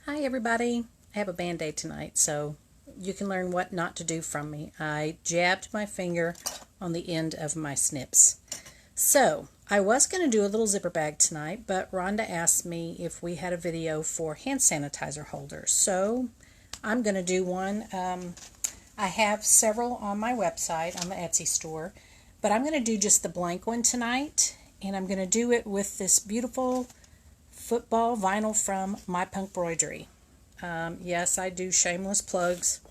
Hi everybody. I have a band-aid tonight, so you can learn what not to do from me. I jabbed my finger on the end of my snips. So, I was going to do a little zipper bag tonight, but Rhonda asked me if we had a video for hand sanitizer holders. So, I'm going to do one. I have several on my website, on the Etsy store, but I'm going to do just the blank one tonight, and I'm going to do it with this beautiful football vinyl from My Punk Embroidery. Yes, I do shameless plugs.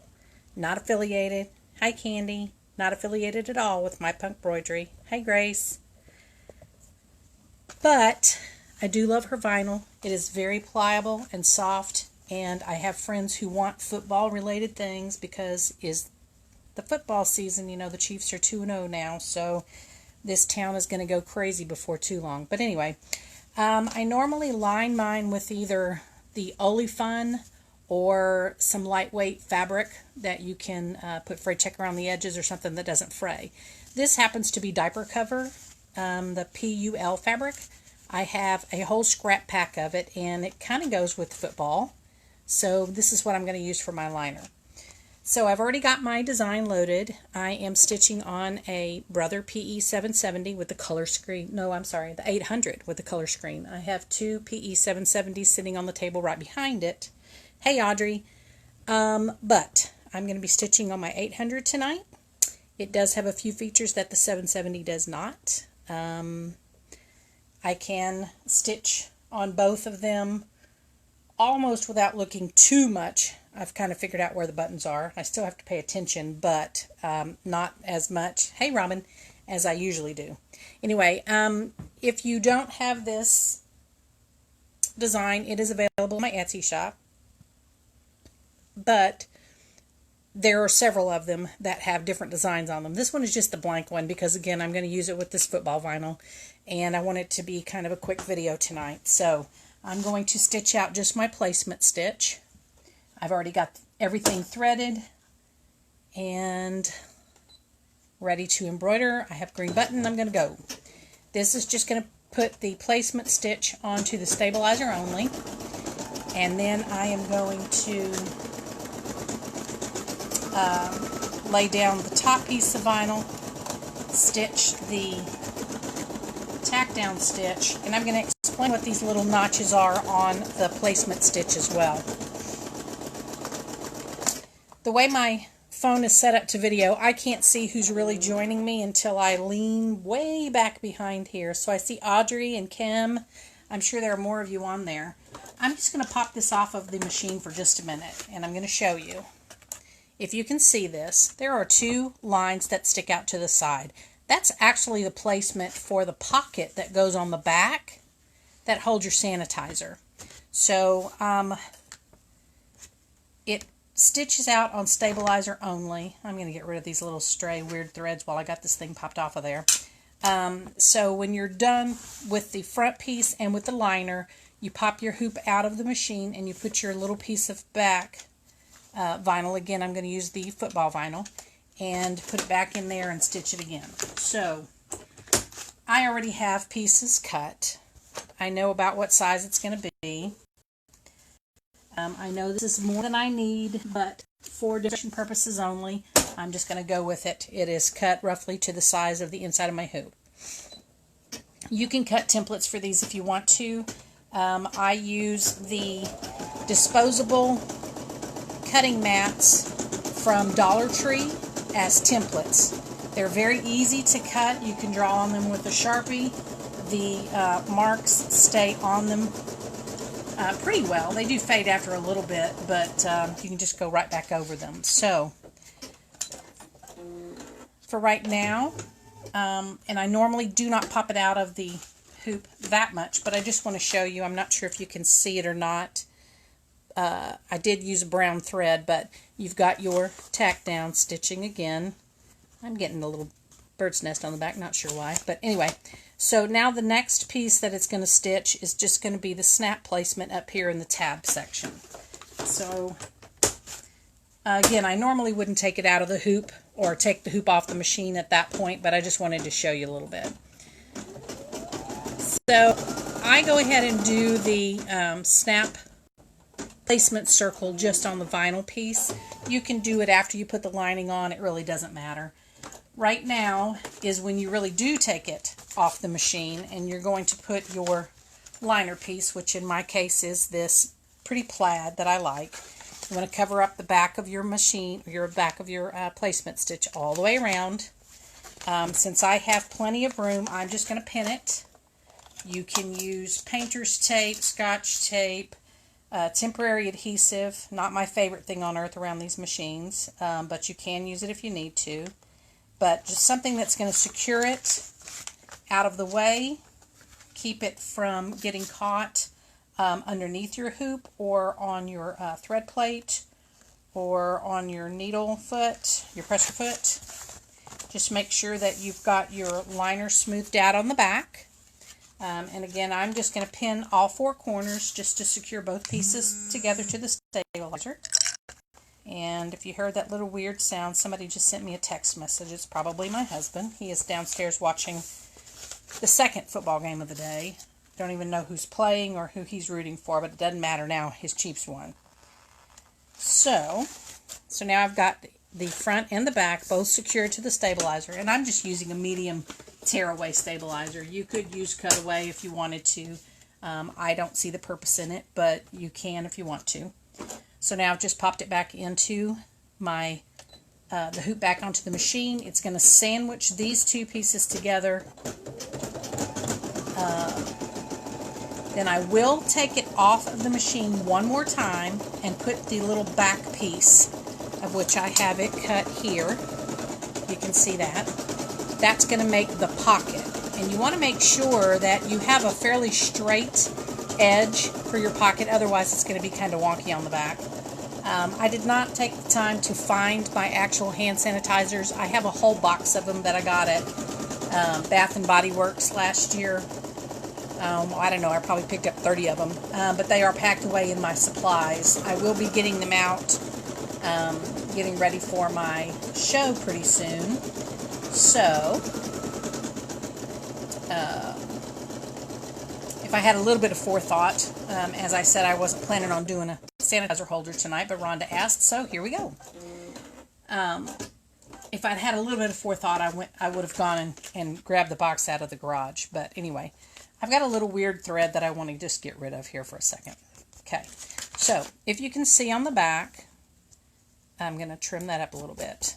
Not affiliated. Hi, Candy. Not affiliated at all with My Punk Embroidery. Hi, Grace. But I do love her vinyl. It is very pliable and soft, and I have friends who want football-related things because it's the football season. You know, the Chiefs are 2-0 now, so this town is going to go crazy before too long. But anyway, I normally line mine with either the Olefun or some lightweight fabric that you can put fray check around the edges or something that doesn't fray. This happens to be diaper cover, the PUL fabric. I have a whole scrap pack of it, and it kind of goes with football. So this is what I'm going to use for my liner. So I've already got my design loaded. I am stitching on a Brother PE 770 with the color screen. No, I'm sorry, the 800 with the color screen. I have two PE 770s sitting on the table right behind it. Hey, Audrey. But I'm going to be stitching on my 800 tonight. It does have a few features that the 770 does not. I can stitch on both of them almost without looking too much. I've kind of figured out where the buttons are. I still have to pay attention, but not as much, hey Robin, as I usually do. Anyway, if you don't have this design, it is available in my Etsy shop, but there are several of them that have different designs on them. This one is just the blank one because, again, I'm going to use it with this football vinyl, and I want it to be kind of a quick video tonight. So I'm going to stitch out just my placement stitch. I've already got everything threaded and ready to embroider. I have green button. I'm going to go. This is just going to put the placement stitch onto the stabilizer only, and then I am going to lay down the top piece of vinyl, stitch the tack down stitch, and I'm going to explain what these little notches are on the placement stitch as well. The way my phone is set up to video, I can't see who's really joining me until I lean way back behind here. So I see Audrey and Kim. I'm sure there are more of you on there. I'm just going to pop this off of the machine for just a minute, and I'm going to show you. If you can see this, there are two lines that stick out to the side. That's actually the placement for the pocket that goes on the back that holds your sanitizer. So it stitches out on stabilizer only. I'm going to get rid of these little stray weird threads while I got this thing popped off of there. So when you're done with the front piece and with the liner, you pop your hoop out of the machine and you put your little piece of back vinyl. Again, I'm going to use the football vinyl, and put it back in there and stitch it again. So I already have pieces cut. I know about what size it's going to be. I know this is more than I need, but for demonstration purposes only, I'm just going to go with it. It is cut roughly to the size of the inside of my hoop. You can cut templates for these if you want to. I use the disposable cutting mats from Dollar Tree as templates. They're very easy to cut. You can draw on them with a Sharpie. The marks stay on them pretty well. They do fade after a little bit, but you can just go right back over them. So for right now, and I normally do not pop it out of the hoop that much, but I just want to show you. I'm not sure if you can see it or not. I did use a brown thread, but you've got your tack down stitching again. I'm getting a little bird's nest on the back, not sure why, but anyway. So now the next piece that it's going to stitch is just going to be the snap placement up here in the tab section. So again, I normally wouldn't take it out of the hoop or take the hoop off the machine at that point, but I just wanted to show you a little bit. So I go ahead and do the snap placement circle just on the vinyl piece. You can do it after you put the lining on. It really doesn't matter. Right now is when you really do take it off the machine and you're going to put your liner piece, which in my case is this pretty plaid that I like. You want to cover up the back of your machine, your back of your placement stitch all the way around. Since I have plenty of room, I'm just going to pin it. You can use painter's tape, scotch tape, temporary adhesive. Not my favorite thing on earth around these machines, but you can use it if you need to. But just something that's going to secure it out of the way, keep it from getting caught underneath your hoop or on your thread plate or on your needle foot, your pressure foot. Just make sure that you've got your liner smoothed out on the back. And again, I'm just going to pin all four corners just to secure both pieces together to the stabilizer. And if you heard that little weird sound, somebody just sent me a text message. It's probably my husband. He is downstairs watching the second football game of the day. Don't even know who's playing or who he's rooting for, but it doesn't matter now. His Chiefs won. So now I've got the front and the back both secured to the stabilizer, and I'm just using a medium tearaway stabilizer. You could use cutaway if you wanted to. I don't see the purpose in it, but you can if you want to. So now I've just popped it back into my the hoop back onto the machine. It's going to sandwich these two pieces together. Then I will take it off of the machine one more time and put the little back piece, of which I have it cut here. You can see that. That's going to make the pocket. And you want to make sure that you have a fairly straight edge for your pocket, otherwise it's going to be kind of wonky on the back. I did not take the time to find my actual hand sanitizers. I have a whole box of them that I got at Bath and Body Works last year. I don't know, I probably picked up 30 of them, but they are packed away in my supplies. I will be getting them out, getting ready for my show pretty soon. So, if I had a little bit of forethought, as I said, I wasn't planning on doing a sanitizer holder tonight, but Rhonda asked, so here we go. If I'd had a little bit of forethought, I would have gone and grabbed the box out of the garage. But anyway, I've got a little weird thread that I want to just get rid of here for a second. Okay, so if you can see on the back, I'm going to trim that up a little bit.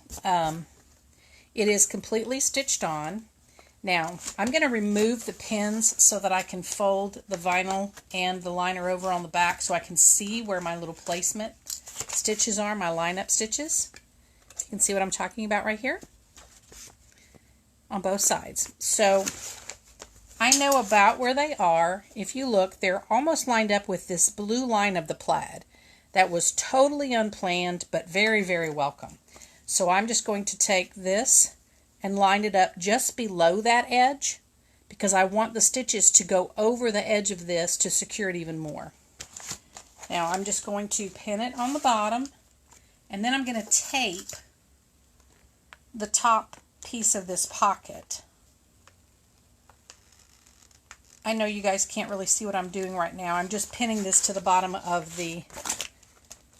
It is completely stitched on. Now, I'm going to remove the pins so that I can fold the vinyl and the liner over on the back so I can see where my little placement stitches are, my line-up stitches. You can see what I'm talking about right here on both sides. So I know about where they are. If you look, they're almost lined up with this blue line of the plaid. That was totally unplanned, but very, very welcome. So I'm just going to take this and line it up just below that edge because I want the stitches to go over the edge of this to secure it even more. Now I'm just going to pin it on the bottom, and then I'm going to tape the top piece of this pocket. I know you guys can't really see what I'm doing right now. I'm just pinning this to the bottom of the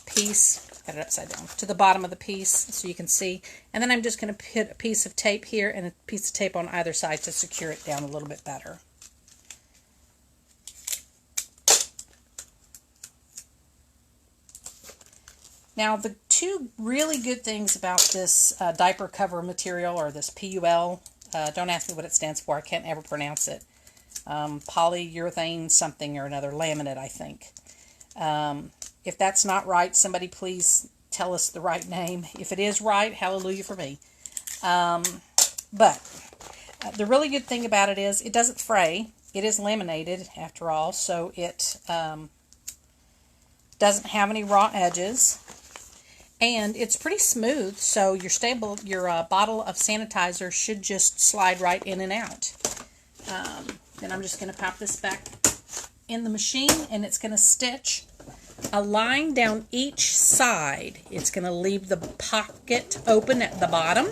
piece. Got it upside down. To the bottom of the piece so you can see. And then I'm just going to put a piece of tape here and a piece of tape on either side to secure it down a little bit better. Now, the two really good things about this diaper cover material, or this PUL, don't ask me what it stands for. I can't ever pronounce it. Polyurethane something or another, laminate, I think. If that's not right, somebody please tell us the right name. If it is right, hallelujah for me. But the really good thing about it is it doesn't fray. It is laminated, after all, so it doesn't have any raw edges. And it's pretty smooth, so your bottle of sanitizer should just slide right in and out. Then I'm just going to pop this back in the machine, and it's going to stitch a line down each side. It's going to leave the pocket open at the bottom,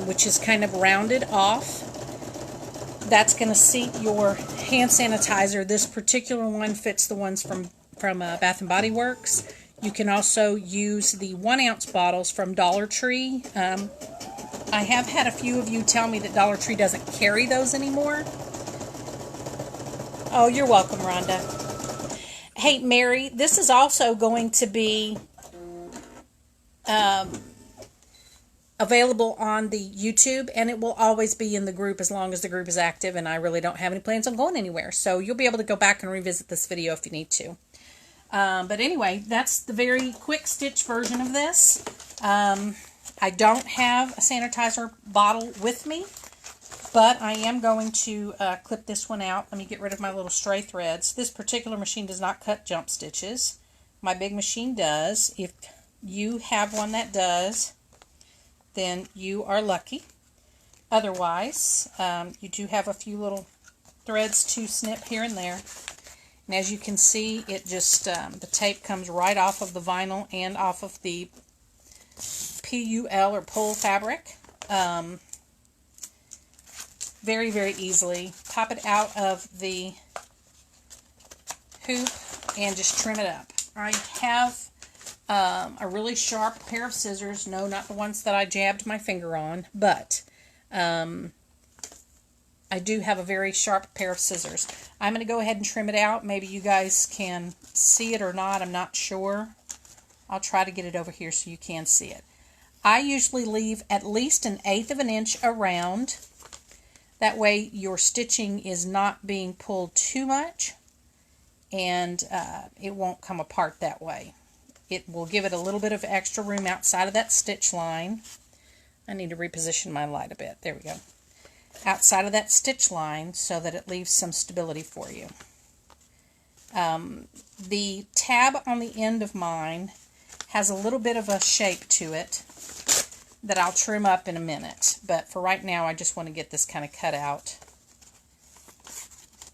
which is kind of rounded off. That's going to seat your hand sanitizer. This particular one fits the ones from from Bath and Body Works. You can also use the 1-ounce bottles from Dollar Tree. I have had a few of you tell me that Dollar Tree doesn't carry those anymore. Oh, you're welcome, Rhonda. Hey, Mary, this is also going to be available on the YouTube, and it will always be in the group as long as the group is active, and I really don't have any plans on going anywhere. So you'll be able to go back and revisit this video if you need to. But anyway, that's the very quick stitch version of this. I don't have a sanitizer bottle with me, but I am going to clip this one out. Let me get rid of my little stray threads. This particular machine does not cut jump stitches. My big machine does. If you have one that does, then you are lucky. Otherwise, you do have a few little threads to snip here and there. And as you can see, it just, the tape comes right off of the vinyl and off of the PUL or pull fabric. Very, very easily. Pop it out of the hoop and just trim it up. I have a really sharp pair of scissors. No, not the ones that I jabbed my finger on, but I do have a very sharp pair of scissors. I'm going to go ahead and trim it out. Maybe you guys can see it or not. I'm not sure. I'll try to get it over here so you can see it. I usually leave at least 1/8 of an inch around. That way your stitching is not being pulled too much, and it won't come apart that way. It will give it a little bit of extra room outside of that stitch line. I need to reposition my light a bit. There we go. Outside of that stitch line so that it leaves some stability for you. The tab on the end of mine has a little bit of a shape to it that I'll trim up in a minute. But for right now, I just want to get this kind of cut out.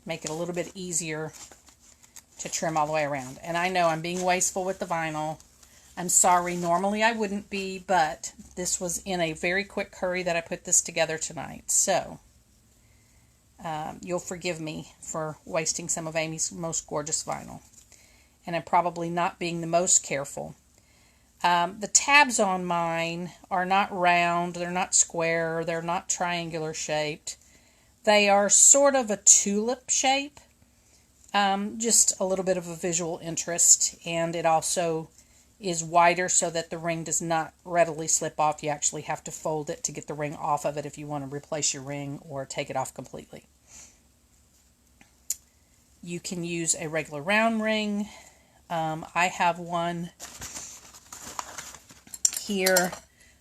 Make it a little bit easier to trim all the way around. And I know I'm being wasteful with the vinyl. I'm sorry, normally I wouldn't be, but this was in a very quick hurry that I put this together tonight. So, you'll forgive me for wasting some of Amy's most gorgeous vinyl. And I'm probably not being the most careful. The tabs on mine are not round, they're not square, they're not triangular shaped. They are sort of a tulip shape. Just a little bit of a visual interest, and it also is wider so that the ring does not readily slip off. You actually have to fold it to get the ring off of it if you want to replace your ring or take it off completely. You can use a regular round ring. I have one here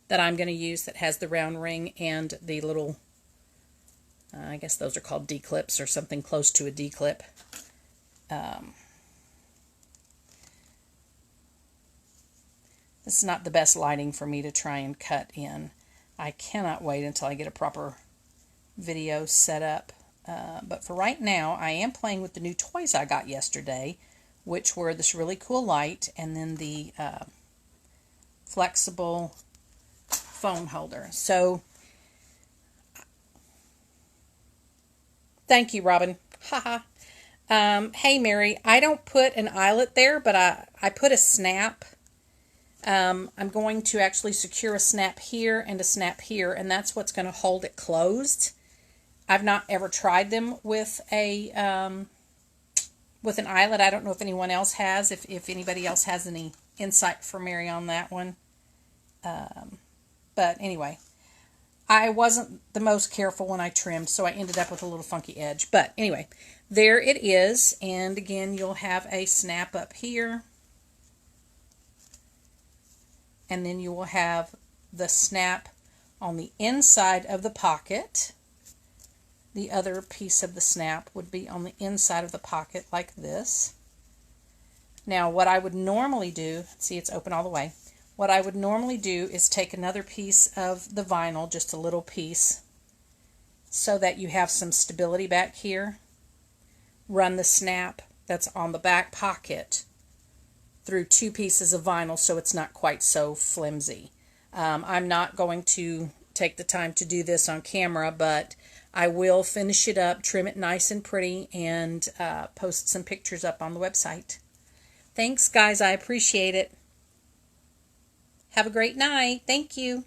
that I'm going to use that has the round ring and the little, I guess those are called D-clips or something close to a D-clip. This is not the best lighting for me to try and cut in. I cannot wait until I get a proper video set up. But for right now, I am playing with the new toys I got yesterday, which were this really cool light and then the flexible phone holder. So, thank you, Robin. Haha. Hey, Mary, I don't put an eyelet there, but I put a snap. I'm going to actually secure a snap here and a snap here, and that's what's going to hold it closed. I've not ever tried them with an eyelet. I don't know if anyone else has, if anybody else has any insight for Mary on that one. But anyway, I wasn't the most careful when I trimmed, so I ended up with a little funky edge. But anyway, there it is. And again, you'll have a snap up here. And then you will have the snap on the inside of the pocket. The other piece of the snap would be on the inside of the pocket like this. Now, what I would normally do, see it's open all the way. What I would normally do is take another piece of the vinyl, just a little piece, so that you have some stability back here. Run the snap that's on the back pocket through 2 pieces of vinyl so it's not quite so flimsy. I'm not going to take the time to do this on camera, but I will finish it up, trim it nice and pretty, and post some pictures up on the website. Thanks, guys. I appreciate it. Have a great night. Thank you.